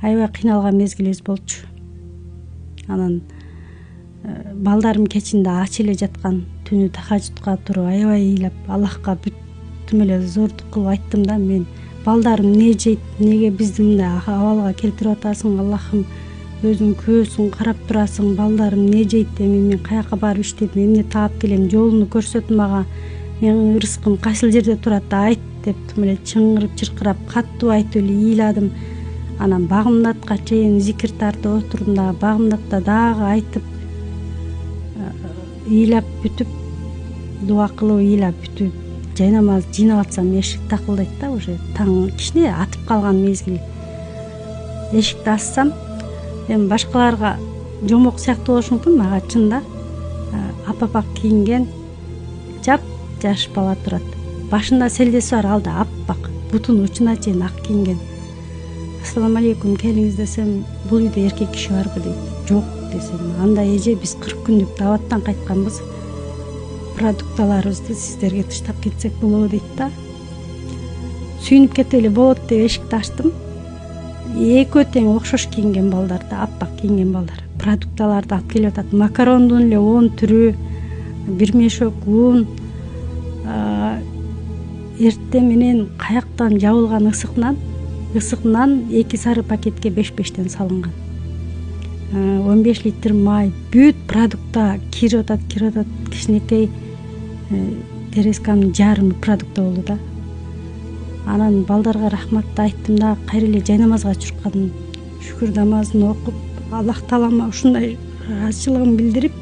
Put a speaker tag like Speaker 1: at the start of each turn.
Speaker 1: аябай кыйналган мезгилибиз болчу. Анан балдарым кечинде ач эле жаткан түнү тахажутка туруп аябай ыйлап Аллахка бүттүм эле зордук кылып айттым да, мен балдарым эмне жейт, эмнеге бизди мындай абалга келтирип атасың, Аллахым өзүң күбөсүң, карап турасың, балдарым эмне жейт, эми мен каяка барып иштеп эмне таап келем, жолуну көрсөт мага, менин ырыскым кайсыл жерде турат да айт деп тим эле чыңгырып чыркырап каттуу айтып эле ыйладым. Анан багымдатка чейин зикир тартып отурдум да, багымдатта дагы айтып ыйлап бүтүп, дуа кылып ыйлап бүтүп жайнамаз жыйнап атсам эшик такылдайт да, уже таң кичине атып калган мезгил. Эшикти ачсам, эми башкаларга жомок сыяктуу болушу мүмкүн, мага чында апапак кийинген жаш бала турат. Башында селдеси бар, алда аппак, бутунун учуна чейин ак кийинген. Ассаламу алейкум, келиңиз десем, бул үйдө эркек киши барбы дейт. Жок десем, анда эже биз 40 күндүк дааваттан кайтканбыз. Продукталарыбызды сиздерге таштап кетсек болобу дейт да. Сүйүнүп кетип эле болот деп эшикти ачтым. Экөө тең окшош кийинген балдар да, аппак кийинген балдар. Продукталарды алып келип атат. Макарондун эле 10 түрү, бир мешок ун. Эртең менен каяктан жабылган ысыкнан 2 сары пакетке 5-5тен салынган. 15 литр май, бүт продукта кирип атат. Кичинекей тересканын жарымы продукта болду да. Анан балдарга рахматты айттым да, кайра эле жайнамазга чуркадым. Шүкүр намазын окуп, Аллах таалама ушундай разычылыгын билдирип,